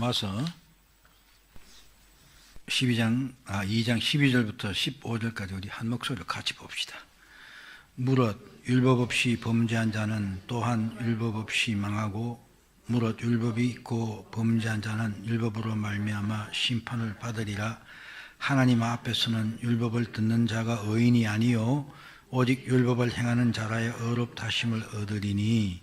로마서 2장 12절부터 15절까지 우리 한 목소리로 같이 봅시다. 무릇 율법 없이 범죄한 자는 또한 율법 없이 망하고 무릇 율법이 있고 범죄한 자는 율법으로 말미암아 심판을 받으리라. 하나님 앞에서는 율법을 듣는 자가 의인이 아니요 오직 율법을 행하는 자라야 의롭다심을 얻으리니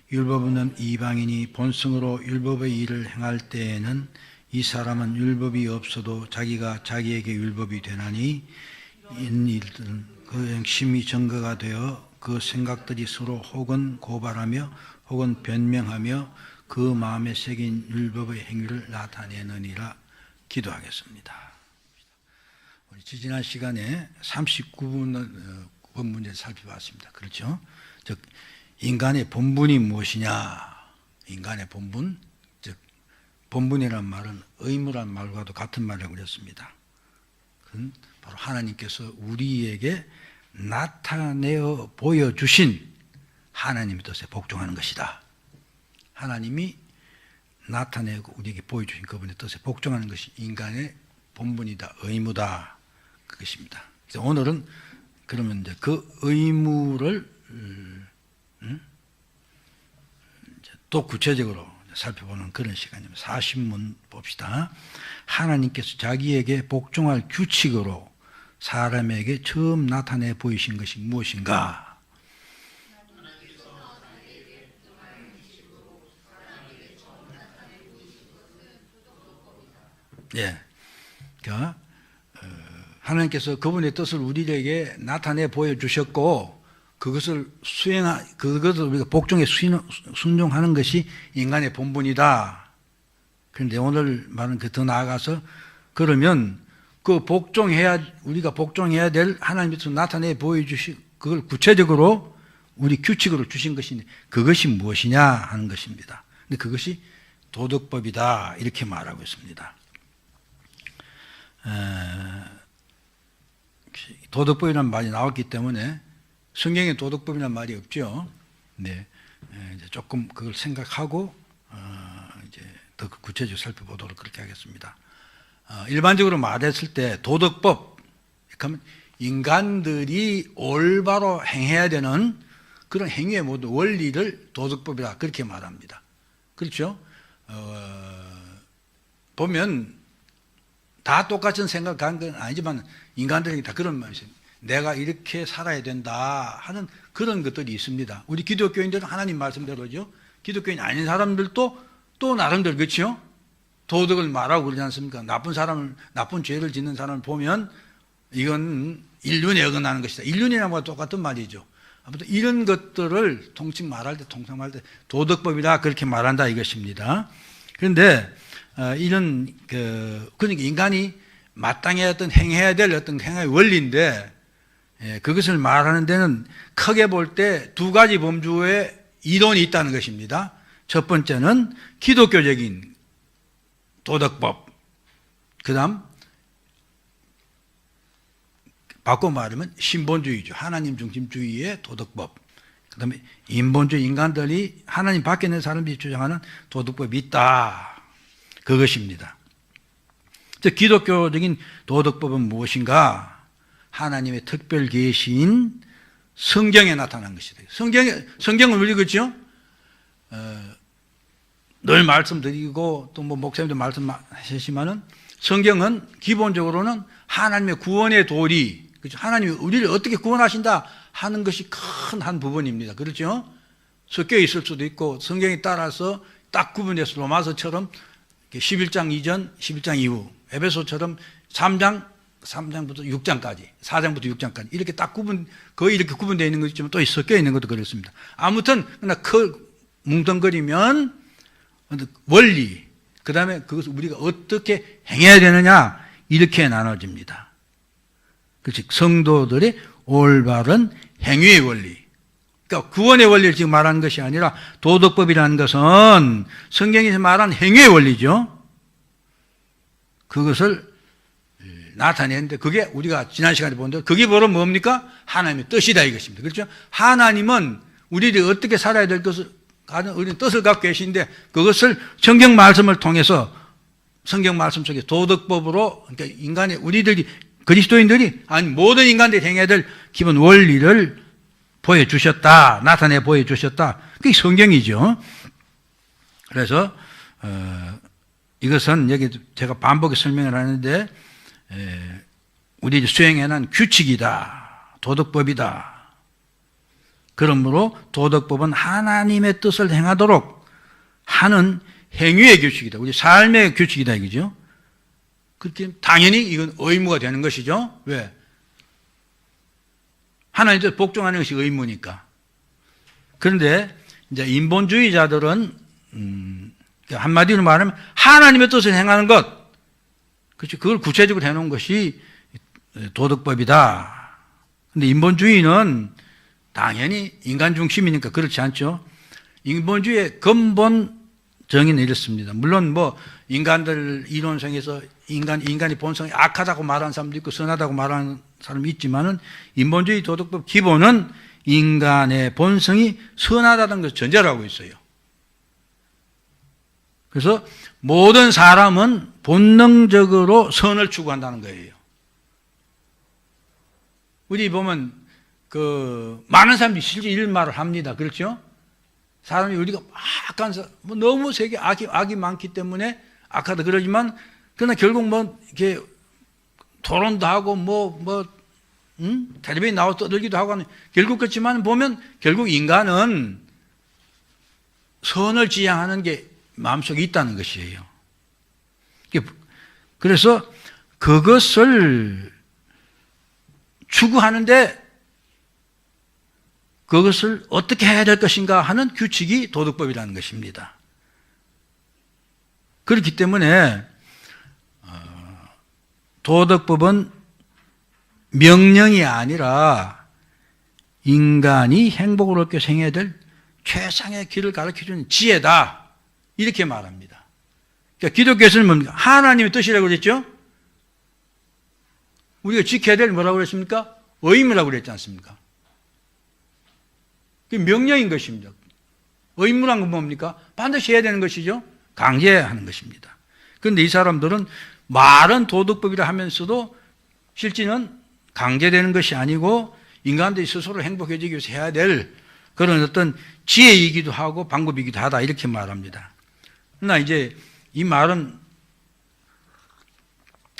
율법 없는 이방인이 본성으로 율법의 일을 행할 때에는 이 사람은 율법이 없어도 자기가 자기에게 율법이 되나니 이런 일들은 그 행심이 증거가 되어 그 생각들이 서로 혹은 고발하며 혹은 변명하며 그 마음에 새긴 율법의 행위를 나타내느니라. 기도하겠습니다. 우리 지난 시간에 39번 문제 살펴봤습니다. 그렇죠? 즉 인간의 본분이 무엇이냐? 인간의 본분, 즉 본분이란 말은 의무란 말과도 같은 말이라고 그랬습니다. 그건 바로 하나님께서 우리에게 나타내어 보여주신 하나님의 뜻에 복종하는 것이다. 하나님이 나타내고 우리에게 보여주신 그분의 뜻에 복종하는 것이 인간의 본분이다, 의무다, 그것입니다. 그래서 오늘은 그러면 이제 그 의무를 또 구체적으로 살펴보는 그런 시간입니다. 40문 봅시다. 하나님께서 자기에게 복종할 규칙으로 사람에게 처음 나타내 보이신 것이 무엇인가? 예. 그러니까 하나님께서 그분의 뜻을 우리에게 나타내 보여주셨고 그것을 우리가 복종에 순종하는 것이 인간의 본분이다. 그런데 오늘 말은 더 나아가서 그러면 그 우리가 복종해야 될 하나님께서 나타내 보여주신 그걸 구체적으로 우리 규칙으로 주신 것인데 그것이 무엇이냐 하는 것입니다. 근데 그것이 도덕법이다. 이렇게 말하고 있습니다. 도덕법이라는 말이 나왔기 때문에 성경에 도덕법이라는 말이 없죠. 네, 이제 조금 그걸 생각하고 이제 더 구체적으로 살펴보도록 그렇게 하겠습니다. 일반적으로 말했을 때 도덕법, 그러면 인간들이 올바로 행해야 되는 그런 행위의 모든 원리를 도덕법이다 그렇게 말합니다. 그렇죠? 보면 다 똑같은 생각한 건 아니지만 인간들에게 다 그런 말이 있습니다. 내가 이렇게 살아야 된다 하는 그런 것들이 있습니다. 우리 기독교인들은 하나님 말씀대로죠. 기독교인 아닌 사람들도 또 나름대로 그렇죠. 도덕을 말하고 그러지 않습니까? 나쁜 죄를 짓는 사람을 보면 이건 인륜에 어긋나는 것이다. 인륜이라는 것과 똑같은 말이죠. 아무튼 이런 것들을 통칭 말할 때 도덕법이다 그렇게 말한다 이것입니다. 그런데 그러니까 인간이 마땅히 행해야 될 어떤 행위의 원리인데 그것을 말하는 데는 크게 볼 때 두 가지 범주의 이론이 있다는 것입니다. 첫 번째는 기독교적인 도덕법, 그 다음 바꿔 말하면 신본주의죠. 하나님 중심주의의 도덕법, 그 다음에 인본주의, 인간들이 하나님 밖에 있는 사람들이 주장하는 도덕법이 있다. 그것입니다. 기독교적인 도덕법은 무엇인가? 하나님의 특별 계시인 성경에 나타난 것이다. 성경은 우리 그렇죠? 늘 말씀드리고 또 목사님도 말씀하시지만은 성경은 기본적으로는 하나님의 구원의 도리, 그렇죠? 하나님이 우리를 어떻게 구원하신다 하는 것이 큰 한 부분입니다. 그렇죠? 섞여 있을 수도 있고 성경에 따라서 딱 구분해서 로마서처럼 11장 이전, 11장 이후, 에베소처럼 3장부터 6장까지, 4장부터 6장까지 이렇게 딱 거의 이렇게 구분되어 있는 것이 있지만 또 섞여 있는 것도 그렇습니다. 아무튼 그러나 뭉덩거리면 원리, 그 다음에 그것을 우리가 어떻게 행해야 되느냐 이렇게 나눠집니다. 그렇지? 성도들의 올바른 행위의 원리. 그러니까 구원의 원리를 지금 말하는 것이 아니라 도덕법이라는 것은 성경에서 말한 행위의 원리죠. 그것을 나타내는데 그게 우리가 지난 시간에 본 대로 그게 바로 뭡니까? 하나님의 뜻이다 이것입니다. 그렇죠? 하나님은 우리들이 어떻게 살아야 될 것을 가는 우리는 뜻을 갖고 계신데 그것을 성경 말씀을 통해서 성경 말씀 속에 도덕법으로, 그러니까 인간의, 우리들이, 그리스도인들이, 아니, 모든 인간들이 행해야 될 기본 원리를 보여주셨다. 나타내 보여주셨다. 그게 성경이죠. 그래서, 이것은 여기 제가 반복해 설명을 하는데, 우리 수행해낸 규칙이다. 도덕법이다. 그러므로 도덕법은 하나님의 뜻을 행하도록 하는 행위의 규칙이다. 우리 삶의 규칙이다 이거죠. 그렇게 당연히 이건 의무가 되는 것이죠. 왜? 하나님 뜻 복종하는 것이 의무니까. 그런데 이제 인본주의자들은 한마디로 말하면 하나님의 뜻을 행하는 것, 그렇죠. 그걸 구체적으로 해놓은 것이 도덕법이다. 근데 인본주의는 당연히 인간 중심이니까 그렇지 않죠. 인본주의의 근본 정의는 이렇습니다. 물론 뭐 인간들 이론상에서 인간이 본성이 악하다고 말하는 사람도 있고 선하다고 말하는 사람이 있지만은 인본주의 도덕법 기본은 인간의 본성이 선하다는 것을 전제로 하고 있어요. 그래서 모든 사람은 본능적으로 선을 추구한다는 거예요. 우리 보면 많은 사람들이 실제 이런 말을 합니다. 그렇죠? 사람이 우리가 악한 너무 세계 악이 많기 때문에 악하다 그러지만 그러나 결국 이렇게 토론도 하고 텔레비전에 나와서 떠들기도 하고 하는 결국 그렇지만 보면 결국 인간은 선을 지향하는 게 마음속에 있다는 것이에요. 그래서 그것을 추구하는데 그것을 어떻게 해야 될 것인가 하는 규칙이 도덕법이라는 것입니다. 그렇기 때문에 도덕법은 명령이 아니라 인간이 행복을 얻게 생해야 될 최상의 길을 가르쳐주는 지혜다. 이렇게 말합니다. 그러니까 기독교에서는 뭡니까? 하나님의 뜻이라고 그랬죠? 우리가 지켜야 될 뭐라고 그랬습니까? 의무라고 그랬지 않습니까? 그게 명령인 것입니다. 의무란 건 뭡니까? 반드시 해야 되는 것이죠. 강제하는 것입니다. 그런데 이 사람들은 말은 도덕법이라 하면서도 실제는 강제되는 것이 아니고 인간들이 스스로 행복해지기 위해서 해야 될 그런 어떤 지혜이기도 하고 방법이기도 하다 이렇게 말합니다. 그러나 이제 이 말은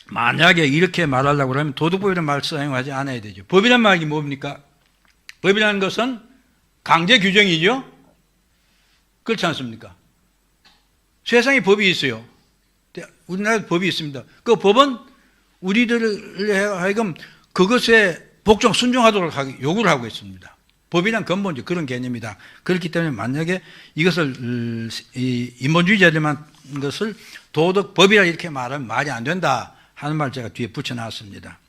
만약에 이렇게 말하려고 하면 도덕법이라는 말을 사용하지 않아야 되죠. 법이란 말이 뭡니까? 법이라는 것은 강제 규정이죠? 그렇지 않습니까? 세상에 법이 있어요. 우리나라에 법이 있습니다. 그 법은 우리들을 하여금 그것에 복종, 순종하도록 요구를 하고 있습니다. 법이란 근본적 그런 개념이다. 그렇기 때문에 만약에 이것을 인본주의자들만 것을 도덕법이라 이렇게 말하면 말이 안 된다 하는 말 제가 뒤에 붙여놨습니다.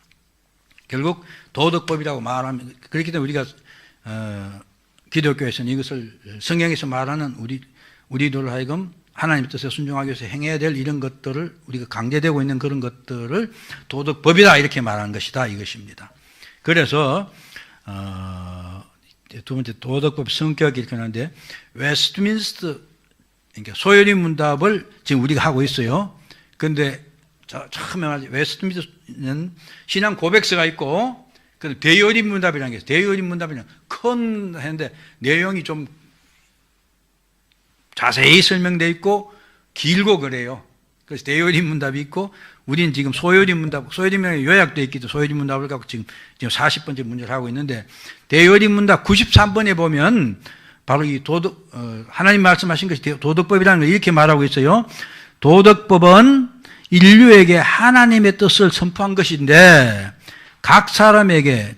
결국 도덕법이라고 말하면 그렇기 때문에 우리가 기독교에서는 이것을 성경에서 말하는 우리들 하여금 하나님의 뜻에 순종하기 위해서 행해야 될 이런 것들을 우리가 강제되고 있는 그런 것들을 도덕법이다 이렇게 말하는 것이다 이것입니다. 그래서 두 번째 도덕법 성격이 이렇게 하는데 웨스트민스터 그러니까 소요리 문답을 지금 우리가 하고 있어요. 그런데 처음에 말하지 웨스트민스터는 신앙 고백서가 있고 그 대요리 문답이라는 게 있어요. 대요리 문답이란 큰 했는데 내용이 좀 자세히 설명되어 있고 길고 그래요. 그래서 대요리 문답이 있고 우리는 지금 소요리 문답, 소요리 문답이 요약되어 있기도 소요리 문답을 갖고 지금 40번째 문제를 하고 있는데 대요리 문답 93번에 보면 바로 이 하나님 말씀하신 것이 도덕법이라는 걸 이렇게 말하고 있어요. 도덕법은 인류에게 하나님의 뜻을 선포한 것인데 각 사람에게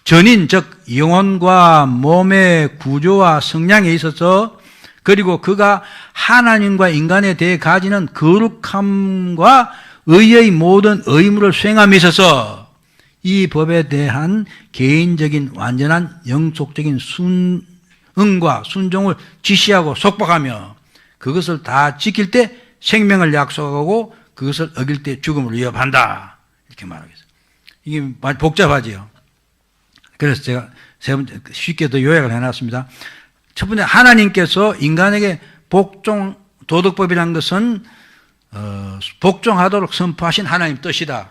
전인 즉 영혼과 몸의 구조와 성향에 있어서 그리고 그가 하나님과 인간에 대해 가지는 거룩함과 의의 모든 의무를 수행함에 있어서 이 법에 대한 개인적인 완전한 영속적인 순응과 순종을 지시하고 속박하며 그것을 다 지킬 때 생명을 약속하고 그것을 어길 때 죽음을 위협한다. 이렇게 말하겠습니다. 이게 많이 복잡하지요. 그래서 제가 세 번째 쉽게 더 요약을 해놨습니다. 첫 번째 하나님께서 인간에게 복종 도덕법이라는 것은 복종하도록 선포하신 하나님 뜻이다.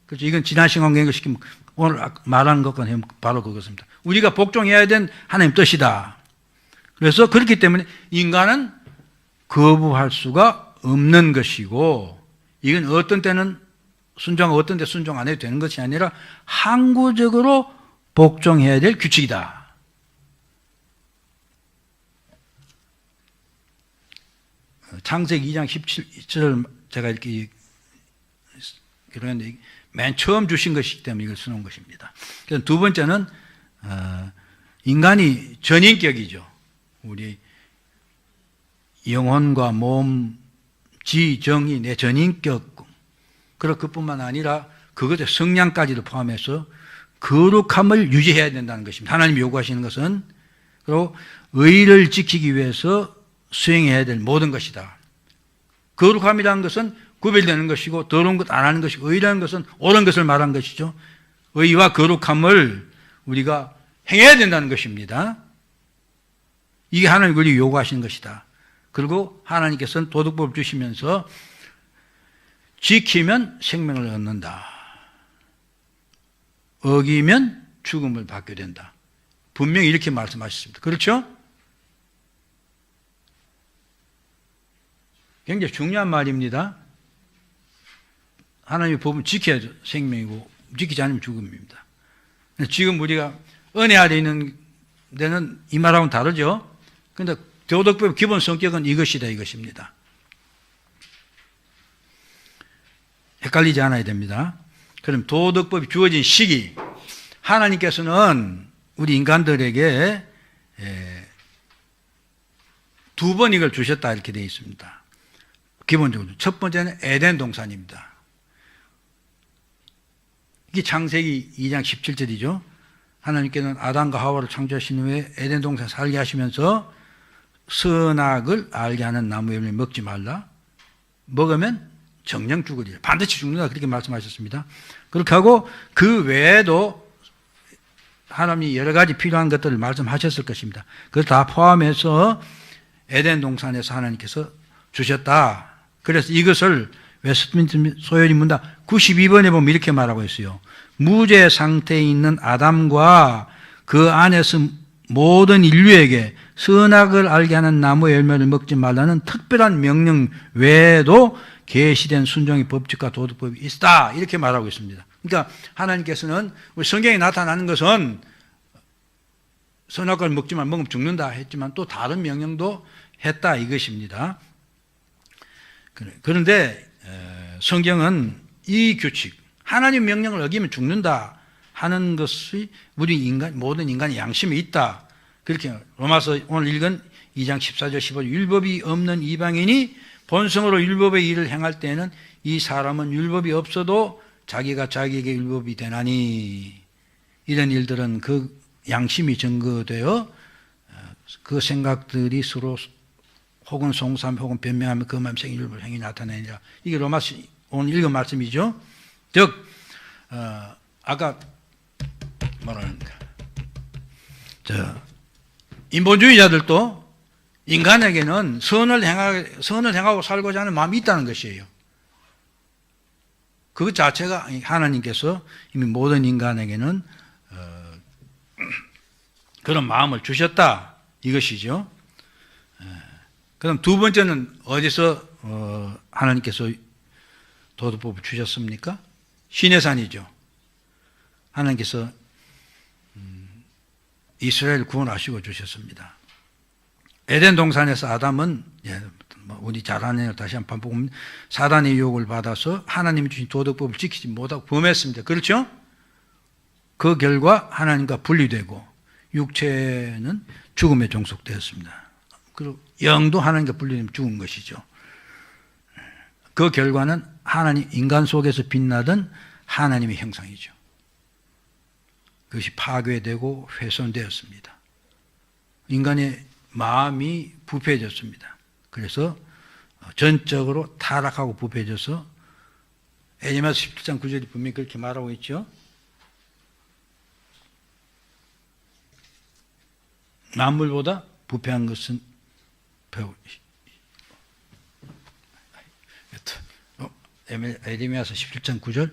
그렇죠. 이건 지난 시간 연결시키면 오늘 말하는 것과 바로 그것입니다. 우리가 복종해야 된 하나님 뜻이다. 그래서 그렇기 때문에 인간은 거부할 수가 없는 것이고, 이건 어떤 때는 순종하고 어떤 때 순종 안 해도 되는 것이 아니라 항구적으로 복종해야 될 규칙이다. 창세기 2장 17절 제가 이렇게 그런데 맨 처음 주신 것이기 때문에 이걸 써놓은 것입니다. 그래서 두 번째는 인간이 전인격이죠. 우리 영혼과 몸, 지, 정이 내 전인격, 그리고 그뿐만 아니라 그것의 성량까지도 포함해서 거룩함을 유지해야 된다는 것입니다. 하나님이 요구하시는 것은, 그리고 의를 지키기 위해서 수행해야 될 모든 것이다. 거룩함이라는 것은 구별되는 것이고, 더러운 것 안 하는 것이고, 의라는 것은 옳은 것을 말한 것이죠. 의와 거룩함을 우리가 행해야 된다는 것입니다. 이게 하나님이 우리에게 요구하시는 것이다. 그리고 하나님께서는 도덕법을 주시면서 지키면 생명을 얻는다. 어기면 죽음을 받게 된다. 분명히 이렇게 말씀하셨습니다. 그렇죠? 굉장히 중요한 말입니다. 하나님의 법은 지켜야 생명이고 지키지 않으면 죽음입니다. 지금 우리가 은혜 아래 있는 데는 이 말하고는 다르죠. 그런데 도덕법의 기본 성격은 이것이다, 이것입니다. 헷갈리지 않아야 됩니다. 그럼 도덕법이 주어진 시기, 하나님께서는 우리 인간들에게 두 번 이걸 주셨다 이렇게 되어 있습니다. 기본적으로 첫 번째는 에덴 동산입니다. 이게 창세기 2장 17절이죠. 하나님께서는 아담과 하와를 창조하신 후에 에덴 동산 살게 하시면서 선악을 알게 하는 나무 열매 먹지 말라. 먹으면 정령 죽으리라. 반드시 죽는다. 그렇게 말씀하셨습니다. 그렇게 하고 그 외에도 하나님이 여러 가지 필요한 것들을 말씀하셨을 것입니다. 그걸 다 포함해서 에덴 동산에서 하나님께서 주셨다. 그래서 이것을 웨스트민스터 소요리 문답 92번에 보면 이렇게 말하고 있어요. 무죄 상태에 있는 아담과 그 안에서 모든 인류에게 선악을 알게 하는 나무의 열매를 먹지 말라는 특별한 명령 외에도 계시된 순종의 법칙과 도덕법이 있다. 이렇게 말하고 있습니다. 그러니까 하나님께서는 우리 성경에 나타나는 것은 선악을 먹지만 먹으면 죽는다 했지만 또 다른 명령도 했다 이것입니다. 그런데 성경은 이 규칙, 하나님 명령을 어기면 죽는다 하는 것이 우리 인간, 모든 인간의 양심에 있다. 그렇게 로마서 오늘 읽은 2장 14절 15절 율법이 없는 이방인이 본성으로 율법의 일을 행할 때는 이 사람은 율법이 없어도 자기가 자기에게 율법이 되나니, 이런 일들은 그 양심이 증거되어 그 생각들이 서로 혹은 송삼 혹은 변명하며 그 마음속에 율법을 행위 나타내니라. 이게 로마서 오늘 읽은 말씀이죠. 즉 아까 뭐라는가, 인본주의자들도 인간에게는 선을 행하고 살고자 하는 마음이 있다는 것이에요. 그것 자체가 하나님께서 이미 모든 인간에게는 그런 마음을 주셨다 이것이죠. 그럼 두 번째는 어디서 하나님께서 도덕법을 주셨습니까? 시내산이죠. 하나님께서 이스라엘 구원하시고 주셨습니다. 에덴 동산에서 아담은 우리 잘 아는 일 다시 한번 반복하면 사단의 유혹을 받아서 하나님이 주신 도덕법을 지키지 못하고 범했습니다. 그렇죠? 그 결과 하나님과 분리되고 육체는 죽음에 종속되었습니다. 그리고 영도 하나님과 분리되면 죽은 것이죠. 그 결과는 하나님, 인간 속에서 빛나던 하나님의 형상이죠. 그것이 파괴되고 훼손되었습니다. 인간의 마음이 부패해졌습니다. 그래서 전적으로 타락하고 부패해져서 에레미야 17장 9절이 분명히 그렇게 말하고 있죠. 만물보다 부패한 것은 에레미야서 17장 9절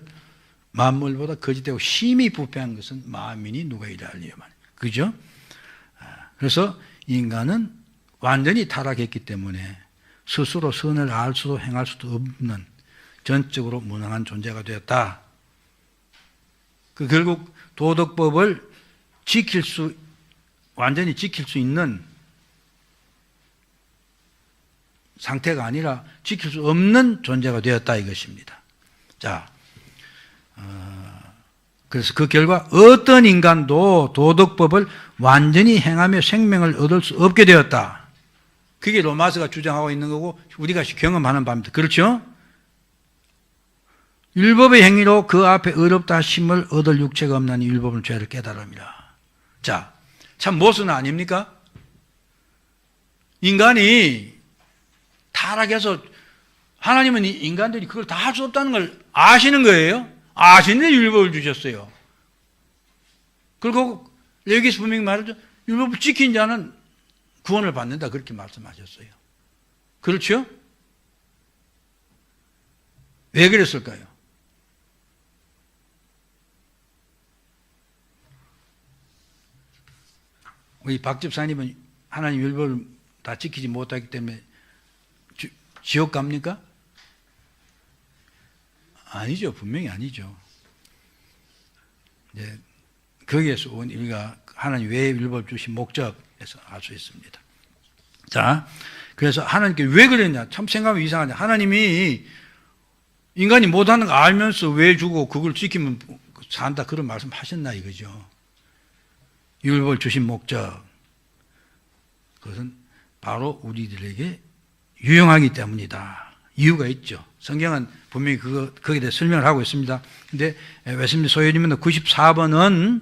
만물보다 거짓되고 심히 부패한 것은 만민이 누가 이라리요. 그죠? 그래서 인간은 완전히 타락했기 때문에 스스로 선을 알 수도 행할 수도 없는 전적으로 무능한 존재가 되었다. 결국 도덕법을 완전히 지킬 수 있는 상태가 아니라 지킬 수 없는 존재가 되었다 이것입니다. 자, 그래서 그 결과 어떤 인간도 도덕법을 완전히 행하며 생명을 얻을 수 없게 되었다. 그게 로마서가 주장하고 있는 거고 우리가 경험하는 바입니다. 그렇죠? 율법의 행위로 그 앞에 의롭다 하심을 얻을 육체가 없나니 율법은 죄를 깨달음이라. 자, 참 모순 아닙니까? 인간이 타락해서 하나님은 인간들이 그걸 다 할 수 없다는 걸 아시는 거예요. 아시는데 율법을 주셨어요. 그리고 레위기서 분명히 말하죠. 율법을 지킨 자는 구원을 받는다 그렇게 말씀하셨어요. 그렇죠? 왜 그랬을까요? 우리 박 집사님은 하나님 율법을 다 지키지 못하기 때문에 지옥 갑니까? 아니죠. 분명히 아니죠. 이제 거기에서 온 우리가 하나님 왜 율법 주신 목적에서 알 수 있습니다. 자, 그래서 하나님께 왜 그랬냐? 참 생각하면 이상하냐? 하나님이 인간이 못하는 거 알면서 왜 주고 그걸 지키면 산다 그런 말씀 하셨나 이거죠. 율법을 주신 목적, 그것은 바로 우리들에게 유용하기 때문이다. 이유가 있죠. 성경은 분명히 거기에 대해 설명을 하고 있습니다. 근데 웨슬리 소요님은 94번은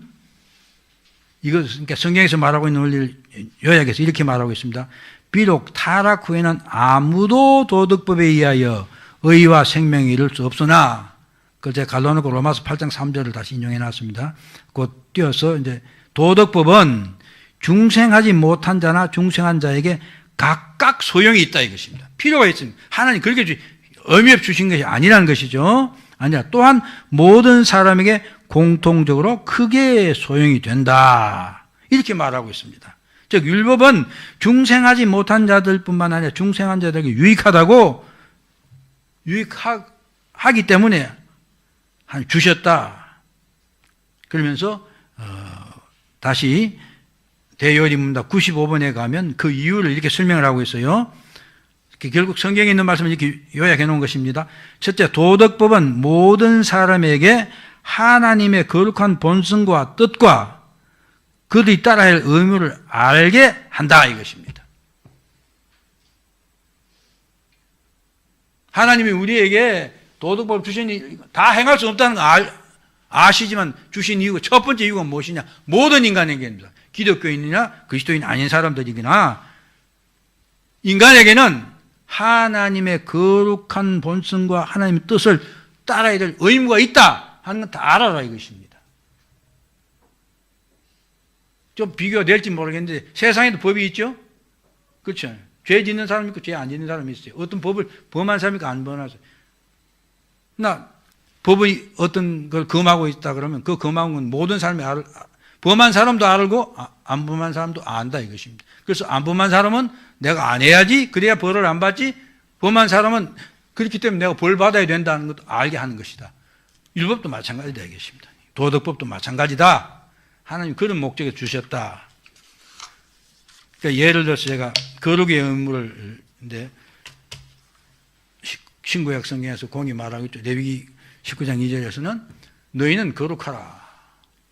이거 그러니까 성경에서 말하고 있는 원리를 요약해서 이렇게 말하고 있습니다. 비록 타락 후에는 아무도 도덕법에 의하여 의와 생명에 이를 수 없으나, 그걸 제가 갈라놓고 로마서 8장 3절을 다시 인용해 놨습니다. 곧 띄어서 이제 도덕법은 중생하지 못한 자나 중생한 자에게 각각 소용이 있다 이것입니다. 필요가 있습니다. 하나님 그렇게 의미 없이 주신 것이 아니라는 것이죠. 아니라 또한 모든 사람에게 공통적으로 크게 소용이 된다. 이렇게 말하고 있습니다. 즉 율법은 중생하지 못한 자들뿐만 아니라 중생한 자들에게 유익하기 때문에 주셨다. 그러면서 다시 대요리문답 95번에 가면 그 이유를 이렇게 설명을 하고 있어요. 결국 성경에 있는 말씀을 이렇게 요약해 놓은 것입니다. 첫째, 도덕법은 모든 사람에게 하나님의 거룩한 본성과 뜻과 그들이 따라야 할 의무를 알게 한다 이것입니다. 하나님이 우리에게 도덕법을 주시니 다 행할 수 없다는 거 아시지만 주신 이유가 첫 번째 이유가 무엇이냐? 모든 인간에게입니다. 기독교인이나 그리스도인 아닌 사람들이거나 인간에게는 하나님의 거룩한 본성과 하나님의 뜻을 따라야 될 의무가 있다 하는 건 다 알아라 이것입니다. 좀 비교가 될지 모르겠는데 세상에도 법이 있죠? 그렇죠? 죄 짓는 사람이 있고 죄 안 짓는 사람이 있어요. 어떤 법을 범한 사람이 있고 안 범한 사람이 있어요. 법이 어떤 걸 금하고 있다 그러면 그 금한 건 모든 사람이 범한 사람도 알고 안 범한 사람도 안다 이것입니다. 그래서 안 범한 사람은 내가 안 해야지 그래야 벌을 안 받지, 범한 사람은 그렇기 때문에 내가 벌 받아야 된다는 것도 알게 하는 것이다. 율법도 마찬가지다 이것입니다. 도덕법도 마찬가지다. 하나님 그런 목적에 주셨다. 그러니까 예를 들어서 제가 거룩의 의무를 이제 신구약 성경에서 공이 말하고 있죠. 레위기 19장 2절에서는 너희는 거룩하라.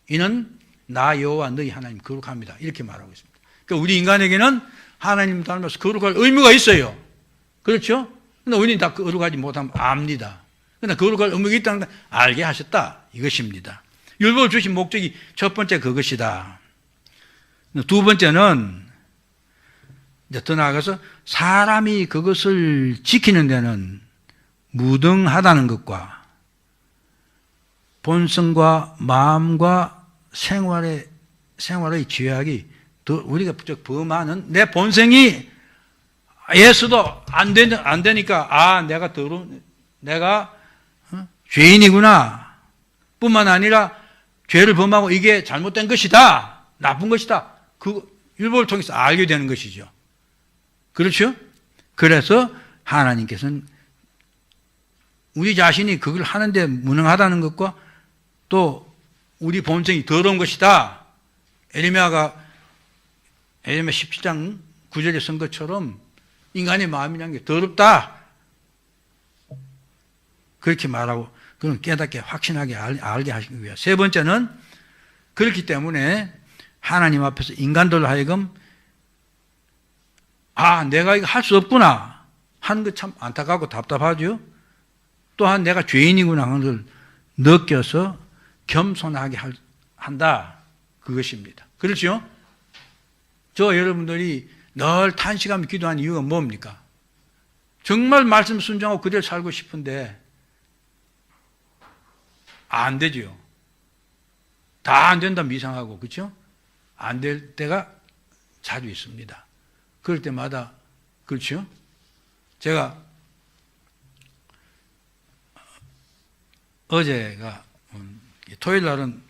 이는 나 여호와 너희 하나님 거룩합니다. 이렇게 말하고 있습니다. 그러니까 우리 인간에게는 하나님 닮아서 거룩할 의무가 있어요. 그렇죠? 근데 우리는 다 거룩하지 못하면 압니다. 그러나 거룩할 의무가 있다는 걸 알게 하셨다. 이것입니다. 율법을 주신 목적이 첫 번째 그것이다. 두 번째는 이제 더 나아가서 사람이 그것을 지키는 데는 무등하다는 것과 본성과 마음과 생활의 죄악이 더 우리가 범하는 내 본성이 예수도 안 되니까 내가 죄인이구나 뿐만 아니라 죄를 범하고 이게 잘못된 것이다, 나쁜 것이다, 그 율법을 통해서 알게 되는 것이죠. 그렇죠? 그래서 하나님께서는 우리 자신이 그걸 하는데 무능하다는 것과 또 우리 본성이 더러운 것이다, 에레미야 17장 9절에 쓴 것처럼 인간의 마음이라는 게 더럽다, 그렇게 말하고 그런 깨닫게 확신하게 알게 하시기 위해. 세 번째는 그렇기 때문에 하나님 앞에서 인간들로 하여금 내가 이거 할 수 없구나 하는 것 참 안타깝고 답답하죠. 또한 내가 죄인이구나 하는 걸 느껴서 겸손하게 한다, 그것입니다. 그렇죠? 저 여러분들이 늘 탄식하며 기도하는 이유가 뭡니까? 정말 말씀 순종하고 그대로 살고 싶은데 안 되죠. 다 안 된다면 이상하고, 그렇죠? 안 될 때가 자주 있습니다. 그럴 때마다, 그렇죠? 제가 어제가 토요일 날은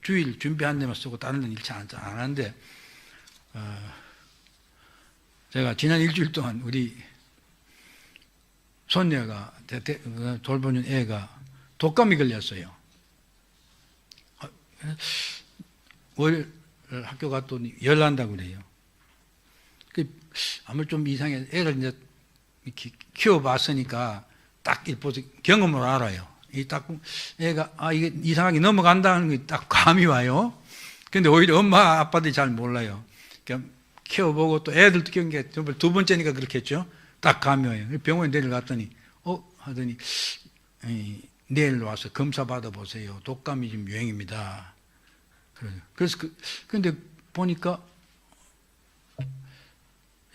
주일 준비한 데만 쓰고 다른 데는 일치 안 하는데, 제가 지난 일주일 동안 우리 손녀가 돌보는 애가 독감이 걸렸어요. 월요일 학교 갔더니 열 난다고 그래요. 아무래도 좀 이상해. 애를 이제 이렇게 키워봤으니까 딱 일보서 경험으로 알아요. 딱 애가 이게 이상하게 넘어간다는 게 딱 감이 와요. 근데 오히려 엄마 아빠들이 잘 몰라요. 그러니까 키워보고 또 애들도 키운 게 두 번째니까 그렇겠죠. 딱 감이 와요. 병원에 내려갔더니 하더니 내일 와서 검사 받아보세요. 독감이 지금 유행입니다. 그래서 근데 보니까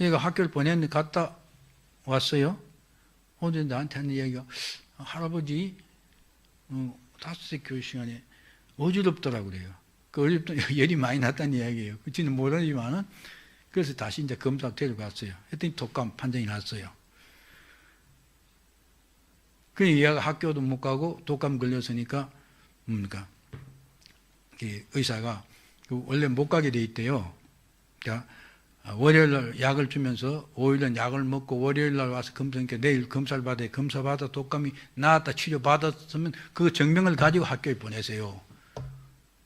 얘가 학교를 보냈는데 갔다 왔어요. 어제 나한테 하는 이야기가, 할아버지 5시 교육 시간에 어지럽더라고 그래요. 그 어지럽다 열이 많이 났다는 이야기예요. 그치는 모르지만은. 그래서 다시 이제 검사 데려갔어요. 했더니 독감 판정이 났어요. 그러니까 얘가 학교도 못 가고 독감 걸렸으니까 뭡니까? 의사가 원래 못 가게 돼 있대요. 그러니까 월요일 날 약을 주면서 5일 날 약을 먹고 월요일 날 와서 검사니까 내일 검사를 받아야, 검사 받아 독감이 나았다 치료 받았으면 그 증명을 가지고 학교에 보내세요.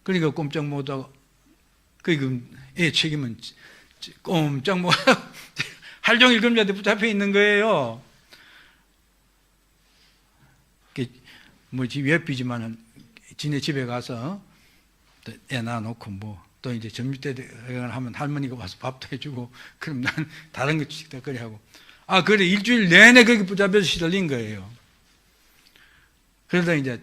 그러니까 꼼짝 못하고, 애 책임은 꼼짝 못하고 하루 종일 검사한테 붙잡혀 있는 거예요. 집 옆이지만은 지네 집에 가서 애 낳아놓고 또 이제 점심 때 하면 할머니가 와서 밥도 해주고, 그럼 난 다른 거 식탁거리 하고. 그래, 일주일 내내 거기 붙잡혀서 시달린 거예요. 그러다 이제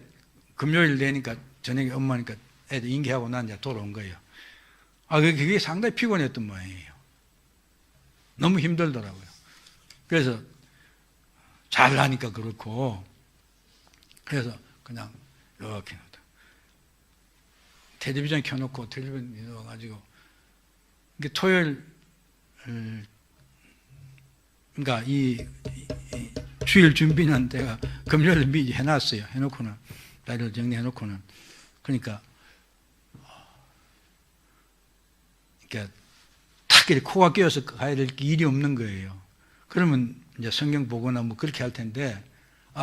금요일 되니까 저녁에 엄마니까 애들 인계하고 난 이제 돌아온 거예요. 그게 상당히 피곤했던 모양이에요. 너무 힘들더라고요. 그래서 잘나니까 그렇고, 그래서 그냥 이렇게 텔레비전 켜놓고 텔레비전 넣어가지고, 토요일, 그러니까 이 주일 준비는 내가 금요일에 미리 해놨어요. 해놓고는, 자리를 정리해놓고는. 그러니까, 탁 이렇게 코가 끼어서 가야 될 일이 없는 거예요. 그러면 이제 성경 보거나 그렇게 할 텐데,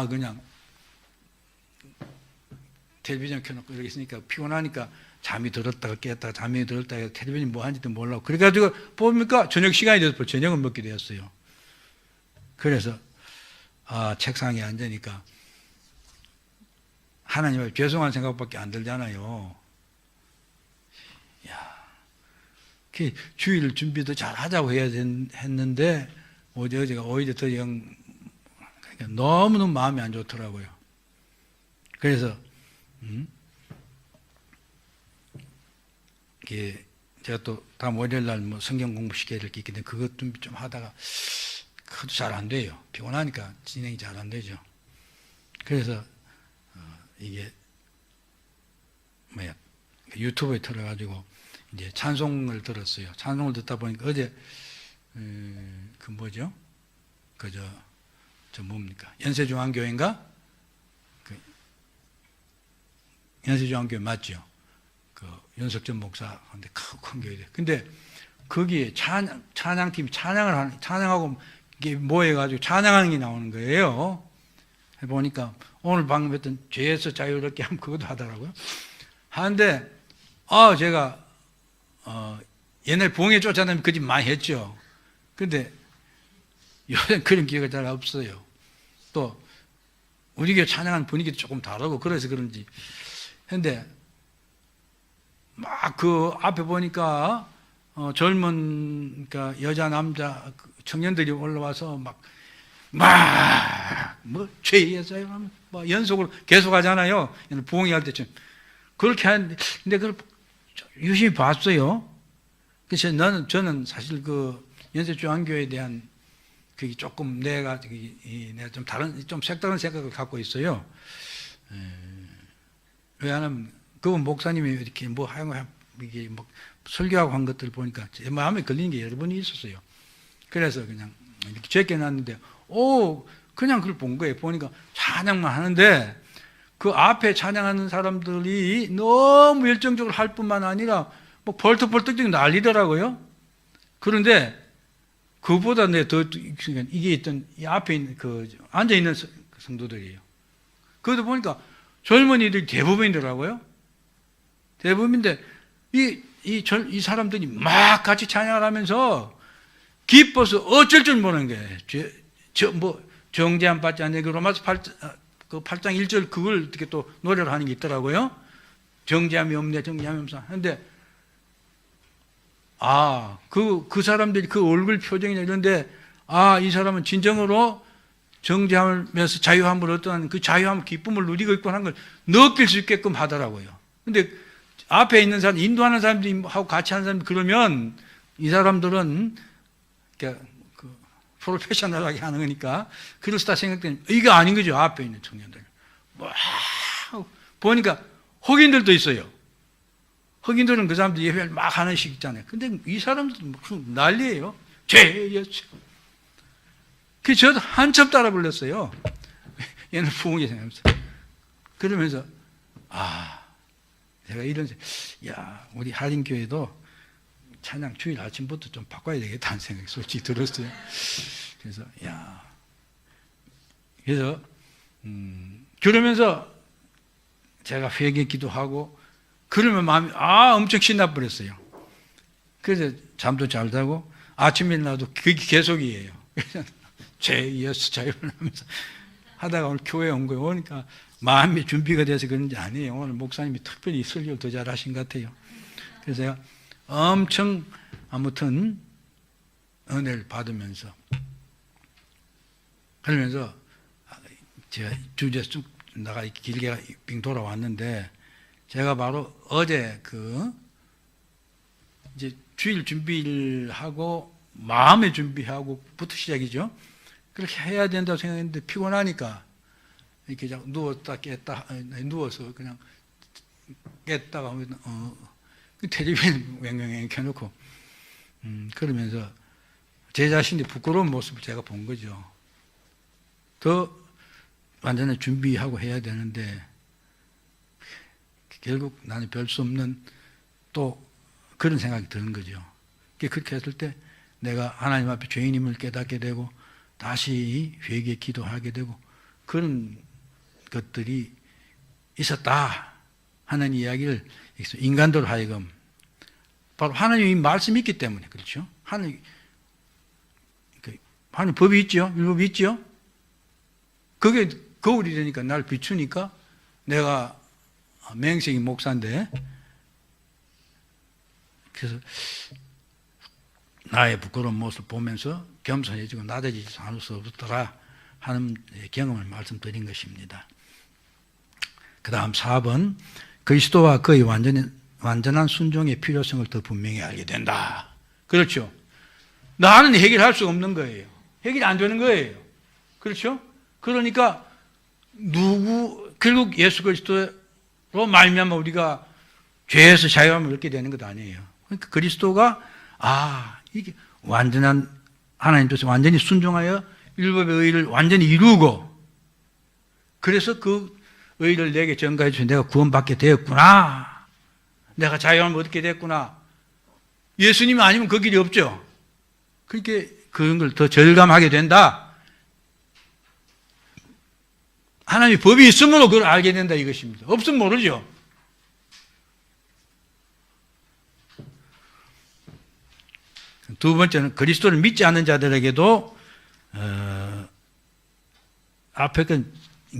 그냥 텔레비전 켜놓고 이렇게 있으니까 피곤하니까 잠이 들었다가 깼다가 잠이 들었다가 텔레비전 뭐 하는지도 몰라고. 그래가지고 보니까 저녁 시간이 돼서 저녁을 먹게 되었어요. 그래서 책상에 앉으니까 하나님 앞에 죄송한 생각밖에 안 들잖아요. 주일 준비도 잘 하자고 해야 했는데 어제가 오히려 더 그러니까 너무너무 마음이 안 좋더라고요. 그래서 제가 또 다음 월요일 날 성경 공부 시켜야 될 게 있기 때문에 그것 좀 하다가 그것도 잘 안 돼요. 피곤하니까 진행이 잘 안 되죠. 그래서 이게 유튜브에 틀어가지고 이제 찬송을 들었어요. 찬송을 듣다 보니까 어제 뭡니까? 연세중앙교회인가? 연세조항교회 맞죠? 그 윤석전 목사 근데 큰 교회. 근데 거기에 찬양팀이 찬양하고 이게 모여가지고 찬양하는 게 나오는 거예요. 해보니까 오늘 방금 했던 죄에서 자유롭게 하면 그것도 하더라고요. 하는데 제가 옛날 부흥회 쫓아다니면 그 집 많이 했죠. 근데 요새 그런 기회가 잘 없어요. 또 우리 교회 찬양하는 분위기도 조금 다르고 그래서 그런지. 근데 막 그 앞에 보니까 젊은 그러니까 여자 남자 청년들이 올라와서 뭐 죄였어요 하면 뭐 연속으로 계속 하잖아요. 부흥회 할 때쯤 그렇게 하는데 근데 그걸 유심히 봤어요. 그래서 저는 사실 그 연세조항교회에 대한 그게 조금 내가 좀 다른 좀 색다른 생각을 갖고 있어요. 왜냐하면 그분 목사님이 이렇게 이게 설교하고 한 것들 보니까 제 마음에 걸리는 게 여러 번이 있었어요. 그래서 그냥 이렇게 제껴놨는데 그냥 그걸 본 거예요. 보니까 찬양만 하는데 그 앞에 찬양하는 사람들이 너무 열정적으로 할 뿐만 아니라 뭐 벌떡벌떡 난리더라고요. 그런데 그보다 이게 있던 이 앞에 있는 앉아 있는 성도들이에요. 그것도 보니까 젊은이들이 대부분이더라고요. 대부분인데 이 사람들이 막 같이 찬양을 하면서 기뻐서 어쩔 줄 모르는 거예요. 정죄함 받지 않는 그 로마서 8장 1절 그걸 어떻게 또 노래를 하는 게 있더라고요. 정죄함이 없네, 정죄함이 없어. 근데 그 사람들이 그 얼굴 표정이나 이런데 이 사람은 진정으로 정죄하면서 자유함을 어떠한 그 자유함 기쁨을 누리고 있고 하는 걸 느낄 수 있게끔 하더라고요. 근데 앞에 있는 사람, 인도하는 사람들이 하고 같이 하는 사람들 그러면 이 사람들은 프로페셔널하게 하는 거니까 그렇다 생각되면 이게 아닌 거죠. 앞에 있는 청년들. 보니까 흑인들도 있어요. 흑인들은 그 사람들 예배를 막 하는 식 있잖아요. 근데 이 사람들은 난리예요. 죄였죠. 그래서 저도 한참 따라 불렀어요. 얘는 부흥회 생각하면서. 그러면서 제가 우리 한인교회도 찬양 주일 아침부터 좀 바꿔야 되겠다는 생각이 솔직히 들었어요. 그래서 그러면서 제가 회개 기도하고 그러면 마음이 엄청 신나버렸어요. 그래서 잠도 잘 자고 아침에 일어나도 그게 계속이에요. 죄였어 자유를 하면서 하다가 오늘 교회에 온 거예요. 오니까 마음이 준비가 돼서 그런지 아니에요. 오늘 목사님이 특별히 설교를 더 잘하신 것 같아요. 그래서 제가 엄청 아무튼 은혜를 받으면서 그러면서 제가 주제 쭉 나가 길게 빙 돌아왔는데 제가 바로 어제 이제 주일 준비를 하고 마음의 준비하고부터 시작이죠. 그렇게 해야 된다고 생각했는데 피곤하니까 이렇게 자꾸 누웠다 깼다 누워서 그냥 깼다가 텔레비전 왱왱왱 켜놓고 그러면서 제 자신이 부끄러운 모습을 제가 본 거죠. 더 완전히 준비하고 해야 되는데 결국 나는 별 수 없는 또 그런 생각이 드는 거죠. 그렇게 했을 때 내가 하나님 앞에 죄인임을 깨닫게 되고 다시 회개에 기도하게 되고 그런 것들이 있었다 하는 이야기를 인간들 하여금 바로 하나님의 말씀이 있기 때문에 그렇죠. 하나님 법이 있죠. 율법이 있죠. 그게 거울이 되니까 날 비추니까 내가 맹생이 목사인데 그래서 나의 부끄러운 모습을 보면서 겸손해지고 낮아지지 않을 수 없더라 하는 경험을 말씀드린 것입니다. 그 다음 4번 그리스도와 그의 완전한 순종의 필요성을 더 분명히 알게 된다. 그렇죠. 나는 해결할 수 없는 거예요. 해결이 안 되는 거예요. 그렇죠. 그러니까 결국 예수 그리스도로 말미암아 우리가 죄에서 자유함을 얻게 되는 것 아니에요. 그러니까 그리스도가 이게 완전한 하나님 뜻에 완전히 순종하여 율법의 의의를 완전히 이루고 그래서 그 의를 내게 전가해 주셔서 내가 구원받게 되었구나. 내가 자유함을 얻게 됐구나. 예수님 아니면 그 길이 없죠. 그렇게 그런 걸 더 절감하게 된다. 하나님의 법이 있으므로 그걸 알게 된다 이것입니다. 없으면 모르죠. 두 번째는 그리스도를 믿지 않는 자들에게도 앞에 건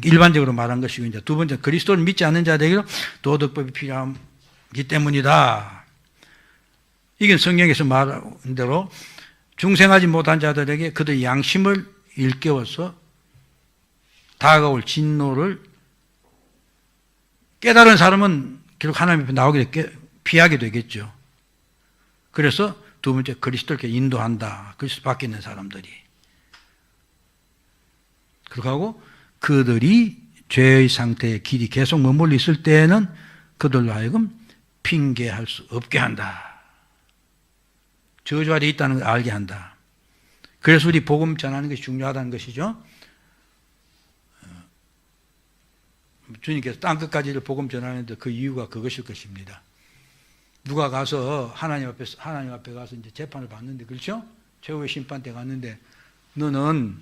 일반적으로 말한 것이고, 이제 두 번째 그리스도를 믿지 않는 자들에게도 도덕법이 필요하기 때문이다. 이게 성경에서 말한 대로 중생하지 못한 자들에게 그들의 양심을 일깨워서 다가올 진노를 깨달은 사람은 결국 하나님 앞에 나오게 피하게 되겠죠. 그래서 두 번째 그리스도를 인도한다. 그리스도 밖에 있는 사람들이. 그렇게 하고 그들이 죄의 상태에 길이 계속 머물러 있을 때에는 그들로 하여금 핑계할 수 없게 한다. 저주하되 있다는 걸 알게 한다. 그래서 우리 복음 전하는 것이 중요하다는 것이죠. 주님께서 땅끝까지를 복음 전하는데 그 이유가 그것일 것입니다. 누가 가서 하나님 앞에 가서 이제 재판을 받는데, 그렇죠? 최후의 심판 때 갔는데, 너는,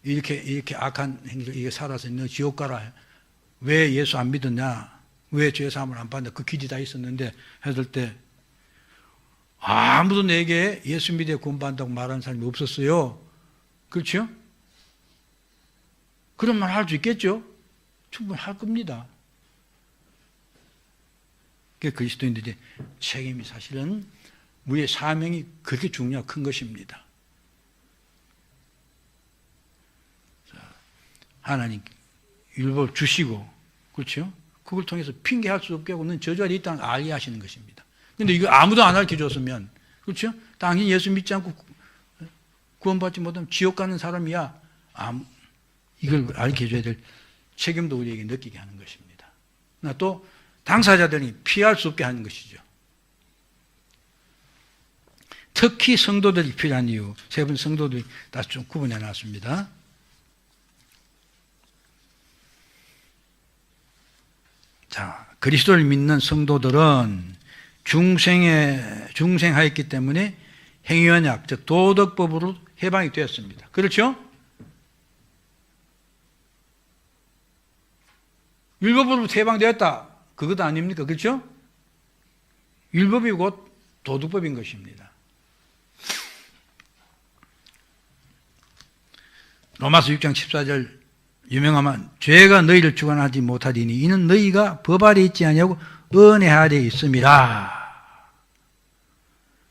이렇게 악한 행위를 이게 살아서 너 지옥 가라. 왜 예수 안 믿었냐? 왜 죄사함을 안 받냐? 그 길이 다 있었는데, 했을 때, 아무도 내게 예수 믿어 구원받는다고 말하는 사람이 없었어요. 그렇죠? 그런 말 할 수 있겠죠? 충분히 할 겁니다. 그리스도인들의 책임이 사실은 우리의 사명이 그렇게 중요하고 큰 것입니다. 하나님 율법을 주시고, 그렇죠? 그걸 통해서 핑계할 수 없게 하고 는 저주하되 있다는 걸 알게 하시는 것입니다. 그런데 이거 아무도 안 알려줬으면, 그렇죠? 당연히 예수 믿지 않고 구원받지 못하면 지옥 가는 사람이야. 이걸 알려줘야 될 책임도 우리에게 느끼게 하는 것입니다. 또 당사자들이 피할 수 없게 하는 것이죠. 특히 성도들이 필요한 이유, 세 분 성도들이 다시 좀 구분해 놨습니다. 자, 그리스도를 믿는 성도들은 중생하였기 때문에 행위언약, 즉 도덕법으로 해방이 되었습니다. 그렇죠? 율법으로부터 해방되었다. 그것도 아닙니까? 그렇죠? 율법이 곧 도덕법인 것입니다. 로마서 6장 14절 유명하면 죄가 너희를 주관하지 못하리니 이는 너희가 법 아래 있지 아니하고 은혜 아래 있음이라.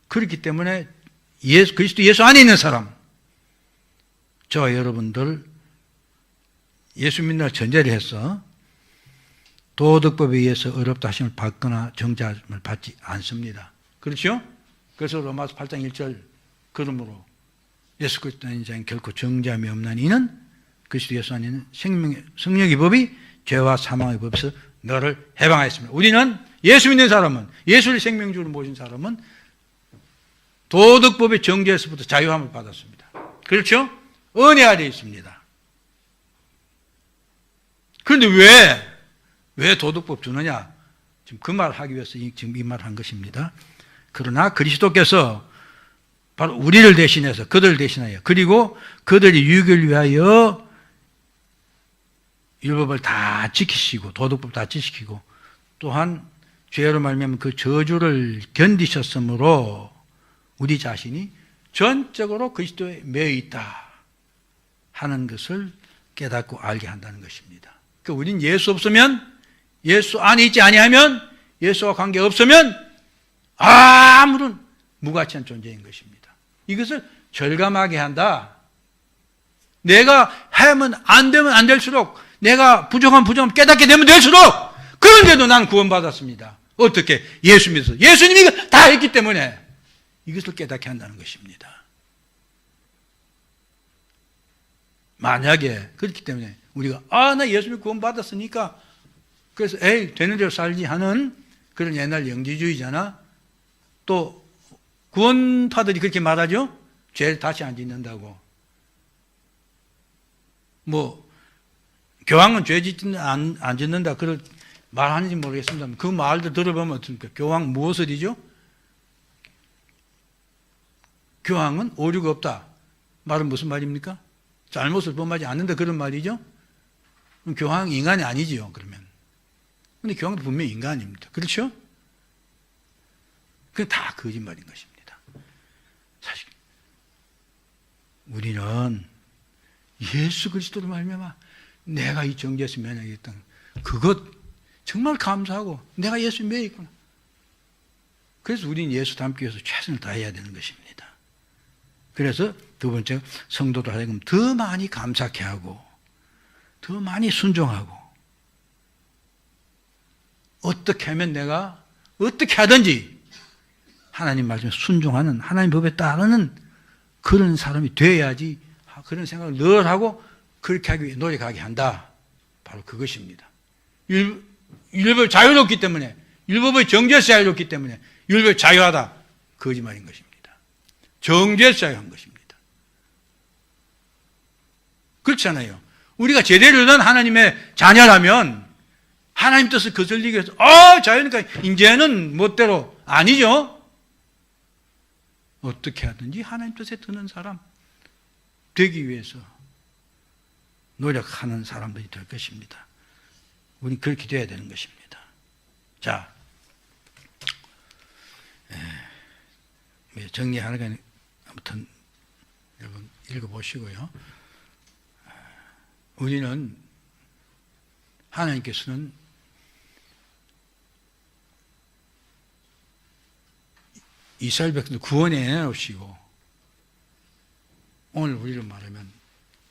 그렇기 때문에 그리스도 예수 안에 있는 사람, 저와 여러분들 예수 믿는 전제를 해서 도덕법에 의해서 어렵다 하심을 받거나 정죄함을 받지 않습니다. 그렇죠? 그래서 로마서 8장 1절 그러므로 예수 그리스도 안에 있는 자는 결코 정죄함이 없나니 이는 그리스도 예수 안에 있는 성령의 법이 죄와 사망의 법에서 너를 해방하였습니다. 우리는 예수 믿는 사람은, 예수를 생명주로 모신 사람은 도덕법의 정죄에서부터 자유함을 받았습니다. 그렇죠? 은혜 아래 있습니다. 그런데 왜 도덕법 주느냐? 지금 그 말을 하기 위해서 지금 이 말을 한 것입니다. 그러나 그리스도께서 바로 우리를 대신해서, 그들을 대신하여, 그리고 그들의 유익을 위하여 율법을 다 지키시고, 도덕법 다 지키고, 또한 죄로 말미암아 그 저주를 견디셨으므로 우리 자신이 전적으로 그리스도에 매여 있다 하는 것을 깨닫고 알게 한다는 것입니다. 그러니까 우리는 예수 없으면, 예수 안에 있지 아니하면, 예수와 관계 없으면 아무런 무가치한 존재인 것입니다. 이것을 절감하게 한다. 내가 하면 안 되면 안 될수록, 내가 부족하면 깨닫게 되면 될수록, 그런데도 난 구원받았습니다. 어떻게? 예수 믿어서. 예수님이 다 했기 때문에 이것을 깨닫게 한다는 것입니다. 만약에 그렇기 때문에 우리가 나 예수님 구원받았으니까 그래서 되는 대로 살지 하는 그런 옛날 영지주의자나 또 구원파들이 그렇게 말하죠. 죄를 다시 안 짓는다고. 교황은 죄 짓는다, 안 짓는다, 그걸 말하는지 모르겠습니다. 그 말도 들어보면 어떻습니까? 교황 무엇을이죠? 교황은 오류가 없다. 말은 무슨 말입니까? 잘못을 범하지 않는다, 그런 말이죠? 그럼 교황은 인간이 아니지요, 그러면. 근데 교황도 분명히 인간입니다. 그렇죠? 그게 다 거짓말인 것입니다. 사실 우리는 예수 그리스도로 말미암아 내가 이 정죄에서 면하겠다는 그것 정말 감사하고 내가 예수 믿었구나. 그래서 우리는 예수 닮기 위해서 최선을 다해야 되는 것입니다. 그래서 두 번째, 성도들 하여금 더 많이 감사케 하고 더 많이 순종하고 어떻게 하면 내가 어떻게 하든지 하나님 말씀에 순종하는, 하나님 법에 따르는 그런 사람이 돼야지, 그런 생각을 늘 하고 그렇게 하기 위해 노력하게 한다. 바로 그것입니다. 율법이 자유롭기 때문에, 율법의 정죄에서 자유롭기 때문에 율법이 자유하다. 거짓말인 것입니다. 정죄에서 자유한 것입니다. 그렇잖아요. 우리가 제대로 된 하나님의 자녀라면 하나님 뜻을 거슬리기 위해서 자유니까 이제는 멋대로 아니죠. 어떻게 하든지 하나님 뜻에 드는 사람 되기 위해서 노력하는 사람들이 될 것입니다. 우리는 그렇게 되어야 되는 것입니다. 자, 정리하니까 아무튼 여러분 읽어보시고요. 우리는 하나님께서는 이스라엘 백성들 구원해 내놓으시고 오늘 우리로 말하면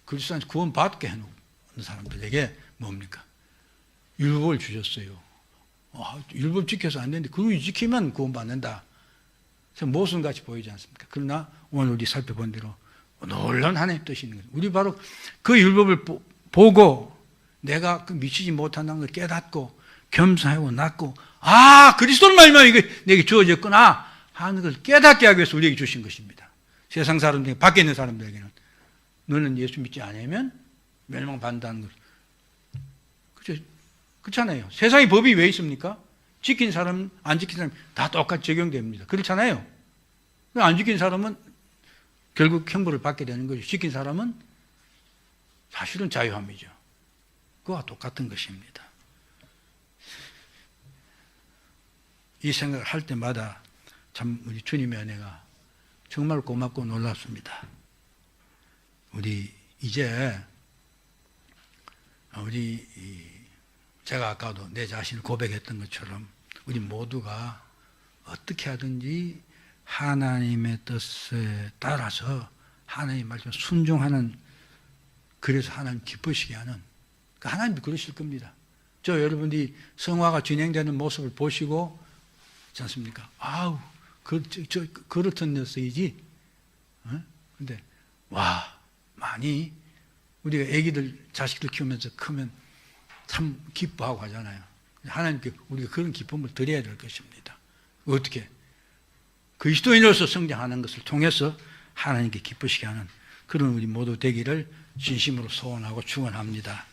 그리스도 안에서 구원받게 해놓은 사람들에게 뭡니까? 율법을 주셨어요. 율법 지켜서 안 되는데 그걸 지키면 구원받는다. 모순같이 보이지 않습니까? 그러나 오늘 우리 살펴본 대로 놀라운 하나님의 뜻이 있는 거죠. 우리 바로 그 율법을 보고 내가 그 미치지 못한다는 걸 깨닫고 겸손하고 낮고 그리스도를 말미암아 이게 내게 주어졌구나 하는 걸 깨닫게 하기 위해서 우리에게 주신 것입니다. 세상 사람들, 밖에 있는 사람들에게는 너는 예수 믿지 않으면 멸망받는다는 것. 그렇죠? 그렇잖아요. 세상의 법이 왜 있습니까? 지킨 사람, 안 지킨 사람 다 똑같이 적용됩니다. 그렇잖아요. 안 지킨 사람은 결국 형벌을 받게 되는 거죠. 지킨 사람은 사실은 자유함이죠. 그와 똑같은 것입니다. 이 생각을 할 때마다 참 우리 주님의 은혜가 정말 고맙고 놀랍습니다. 우리 이제 제가 아까도 내 자신을 고백했던 것처럼 우리 모두가 어떻게 하든지 하나님의 뜻에 따라서 하나님 말씀에 순종하는, 그래서 하나님 기쁘시게 하는, 하나님도 그러실 겁니다. 여러분들이 성화가 진행되는 모습을 보시고 있지 않습니까? 그렇던 녀석이지. 근데 많이 우리가 애기들 자식들 키우면서 크면 참 기뻐하고 하잖아요. 하나님께 우리가 그런 기쁨을 드려야 될 것입니다. 어떻게? 그리스도인으로서 성장하는 것을 통해서 하나님께 기쁘시게 하는 그런 우리 모두 되기를 진심으로 소원하고 축원합니다.